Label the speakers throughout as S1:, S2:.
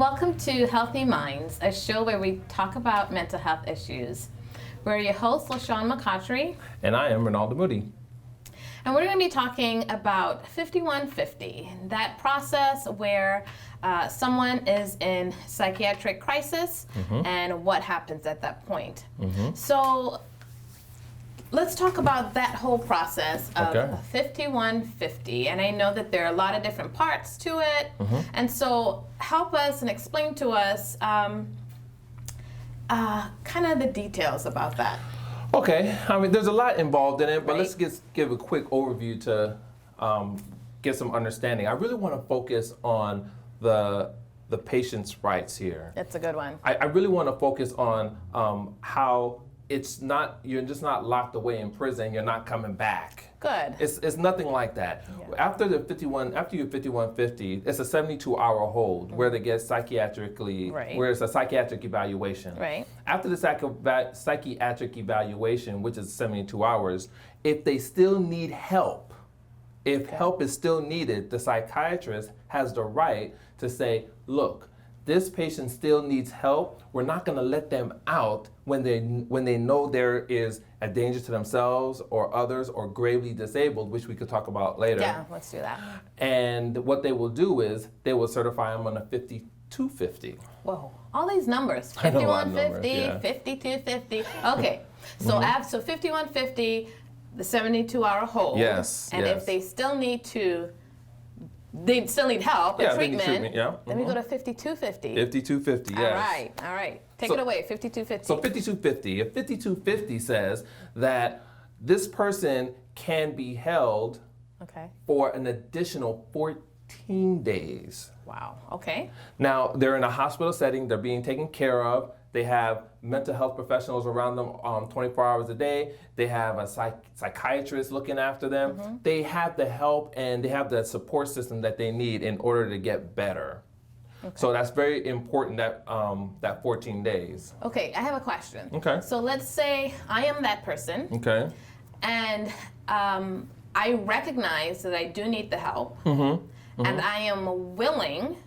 S1: welcome to Healthy Minds, a show where we talk about mental health issues. We're your hosts, LaShawn McCautry.
S2: And I am Ronaldo Moody.
S1: And we're going to be talking about 5150, that process where someone is in psychiatric crisis and what happens at that point. So let's talk about that whole process of 5150. And I know that there are a lot of different parts to it. And so help us and explain to us kind of the details about that.
S2: Okay, I mean, there's a lot involved in it, but
S1: Right.
S2: let's just give a quick overview to get some understanding. I really want to focus on the patient's rights here.
S1: That's a good one.
S2: I really want to focus on how it's not, you're just not locked away in prison, you're not coming back.
S1: Good.
S2: It's nothing like that.
S1: Yeah.
S2: After you're 5150, it's a 72-hour hold where they get psychiatrically,
S1: Right.
S2: where it's a psychiatric evaluation.
S1: Right.
S2: After the psychiatric evaluation, which is 72 hours, if they still need help, if help is still needed, the psychiatrist has the right to say, look, this patient still needs help. We're not going to let them out when they know there is a danger to themselves or others or gravely disabled, which we could talk about later.
S1: Yeah, let's do that.
S2: And what they will do is they will certify them on a 5250.
S1: Whoa, all these numbers,
S2: I know a lot of
S1: 5150,
S2: numbers,
S1: 5250. Okay, so after 5150, the 72-hour hold.
S2: Yes,
S1: And
S2: yes.
S1: if they still need help and
S2: Yeah, they need
S1: treatment,
S2: treatment, yeah.
S1: then we go to 5250.
S2: 5250, yes.
S1: All right. Take
S2: So-
S1: it away, 5250.
S2: So 5250, if 5250 says that this person can be held
S1: Okay.
S2: for an additional 14 days.
S1: Wow. Okay.
S2: Now, they're in a hospital setting, they're being taken care of, they have mental health professionals around them 24 hours a day, they have a psychiatrist looking after them, they have the help and they have the support system that they need in order to get better. So that's very important, that 14 days.
S1: Okay, I have a question.
S2: Okay.
S1: So let's say I am that person,
S2: Okay.
S1: and I recognize that I do need the help, and I am willing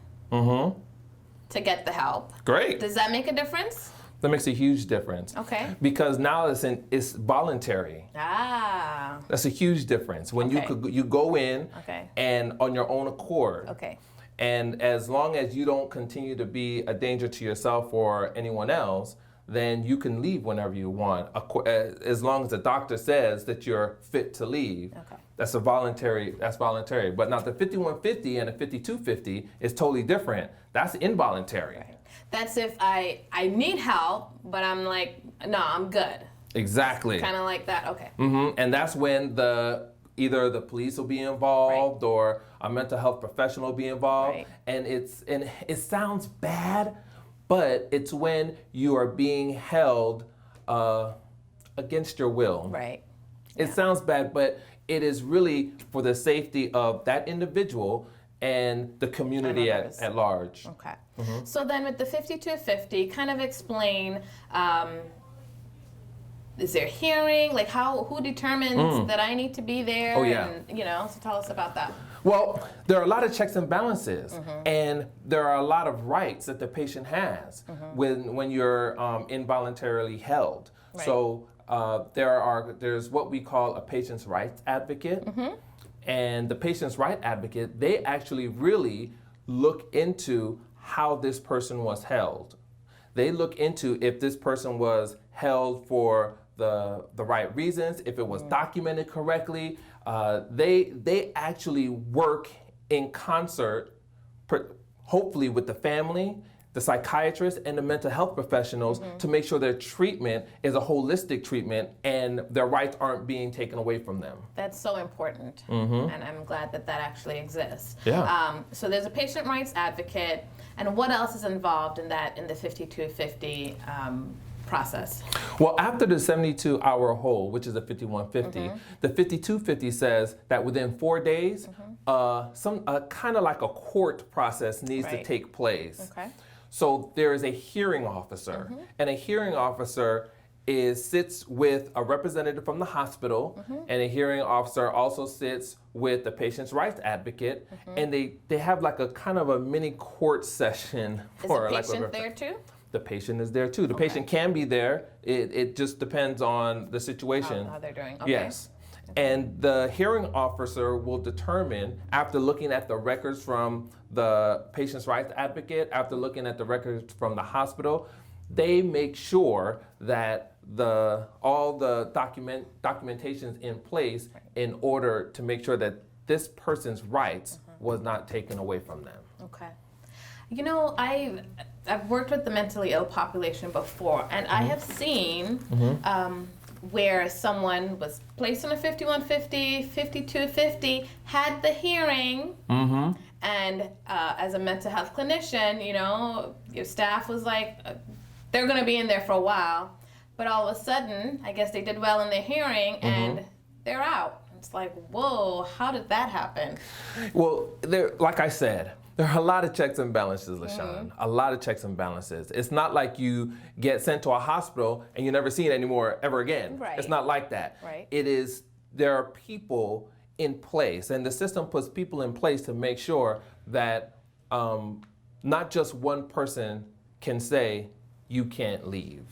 S1: to get the help.
S2: Great.
S1: Does that make a difference?
S2: That makes a huge difference.
S1: Okay.
S2: Because now it's voluntary.
S1: Ah,
S2: That's a huge difference. When
S1: Okay.
S2: you go in
S1: Okay.
S2: and on your own accord.
S1: okay.
S2: And as long as you don't continue to be a danger to yourself or anyone else, then you can leave whenever you want, as long as the doctor says that you're fit to leave.
S1: Okay.
S2: That's voluntary. But now the 5150 and the 5250 is totally different. That's involuntary.
S1: That's if I need help, but I'm like, no, I'm good.
S2: Exactly.
S1: Kind of like that. Okay.
S2: And that's when either the police will be involved or a mental health professional will be involved.
S1: Right.
S2: And it sounds bad, but it's when you are being held against your will.
S1: Right.
S2: It sounds bad, but it is really for the safety of that individual and the community
S1: And others.
S2: at large.
S1: Okay. So then with the 5250, kind of explain, is there hearing? Like who determines that I need to be there?
S2: Oh, yeah.
S1: And, so tell us about that.
S2: Well, there are a lot of checks and balances, and there are a lot of rights that the patient has when you're involuntarily held.
S1: Right.
S2: So there's what we call a patient's rights advocate, and the patient's right advocate, they actually really look into how this person was held. They look into if this person was held for the right reasons, if it was documented correctly. They actually work in concert, hopefully with the family, the psychiatrist, and the mental health professionals to make sure their treatment is a holistic treatment and their rights aren't being taken away from them.
S1: That's so important, and I'm glad that actually exists.
S2: Yeah.
S1: So there's a patient rights advocate, and what else is involved in the 5250 process?
S2: Well, after the 72-hour hold, which is the 5150, the 5250 says that within 4 days, some kind of like a court process needs to
S1: Right.
S2: take place.
S1: Okay.
S2: So there is a hearing officer, and a hearing officer sits with a representative from the hospital, and a hearing officer also sits with the patient's rights advocate, and they have like a kind of a mini court session for
S1: Is the patient there too?
S2: The patient is there too. The patient can be there. It just depends on the situation.
S1: How they're doing. Okay.
S2: Yes. And the hearing officer will determine, after looking at the records from the patient's rights advocate, after looking at the records from the hospital, they make sure that all the documentation's in place in order to make sure that this person's rights was not taken away from them.
S1: Okay. You know, I've worked with the mentally ill population before, and I have seen where someone was placed on a 5150, 5250, had the hearing, and as a mental health clinician, you know, your staff was like, they're going to be in there for a while, but all of a sudden, I guess they did well in their hearing, and they're out. It's like, whoa, how did that happen?
S2: Well, like I said, there are a lot of checks and balances, LaShawn. A lot of checks and balances. It's not like you get sent to a hospital and you never see it anymore ever again.
S1: Right.
S2: It's not like that.
S1: Right.
S2: There are people in place, and the system puts people in place to make sure that not just one person can say, you can't leave.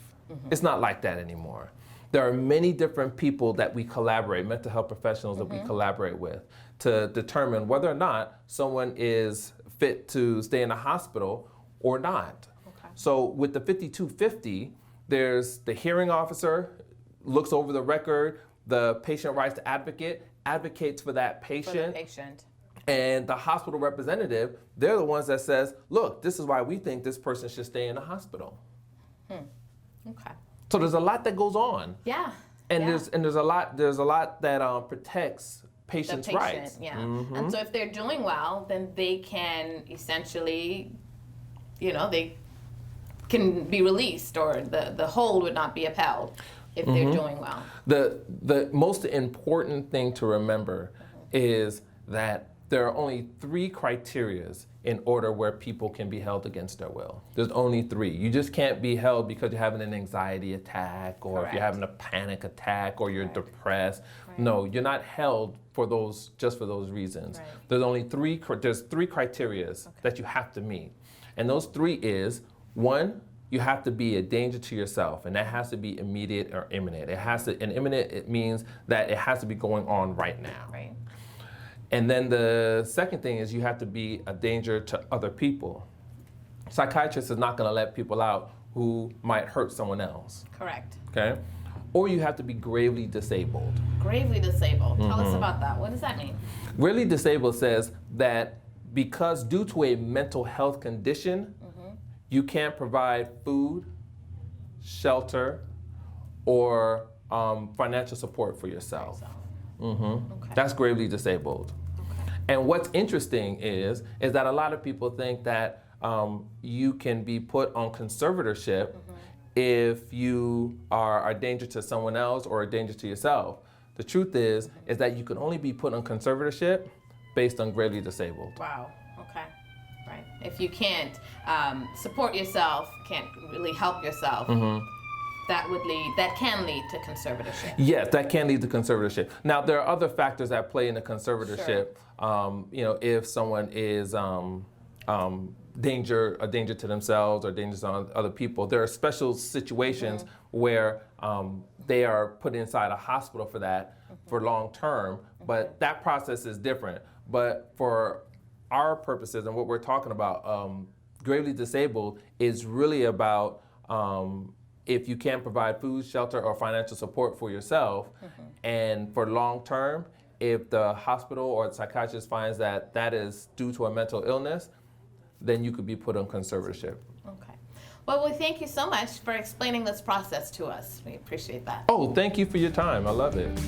S2: It's not like that anymore. There are many different people that we collaborate, mental health professionals that we collaborate with, to determine whether or not someone is fit to stay in a hospital or not.
S1: Okay.
S2: So with the 5250, there's the hearing officer, looks over the record, the patient rights advocate advocates for that patient.
S1: For the patient.
S2: And the hospital representative, they're the ones that says, look, this is why we think this person should stay in the hospital.
S1: Okay.
S2: So there's a lot that goes on.
S1: Yeah.
S2: And
S1: yeah.
S2: there's a lot that protects patients' rights.
S1: Yeah. And so if they're doing well, then they can essentially, you know, they can be released, or the hold would not be upheld if they're doing well.
S2: The most important thing to remember is that there are only 3 criterias in order where people can be held against their will. There's only 3. You just can't be held because you're having an anxiety attack, or if you're having a panic attack, or you're depressed. No, you're not held for those reasons. There's only 3 criterias that you have to meet. And those 3 is, 1, you have to be a danger to yourself, and that has to be immediate or imminent. Imminent, it means that it has to be going on right now.
S1: Right.
S2: And then the second thing is you have to be a danger to other people. Psychiatrist is not going to let people out who might hurt someone else.
S1: Correct.
S2: Okay? Or you have to be gravely disabled.
S1: Gravely disabled. Tell us about that. What does that mean?
S2: Gravely disabled says that because due to a mental health condition, you can't provide food, shelter, or financial support for yourself. Okay. That's gravely disabled. Okay. And what's interesting is that a lot of people think that you can be put on conservatorship if you are a danger to someone else or a danger to yourself. The truth is that you can only be put on conservatorship based on gravely disabled.
S1: Wow. Okay. Right. If you can't support yourself, can't really help yourself, that can lead to conservatorship.
S2: Yes, that can lead to conservatorship. Now, there are other factors that play in the conservatorship. Sure. If someone is a danger to themselves or danger to other people, there are special situations where they are put inside a hospital for that for long term, but that process is different. But for our purposes and what we're talking about, gravely disabled is really about if you can't provide food, shelter, or financial support for yourself, and for long term, if the hospital or the psychiatrist finds that that is due to a mental illness, then you could be put on conservatorship.
S1: Okay. Well, we thank you so much for explaining this process to us. We appreciate that.
S2: Oh, thank you for your time. I love it.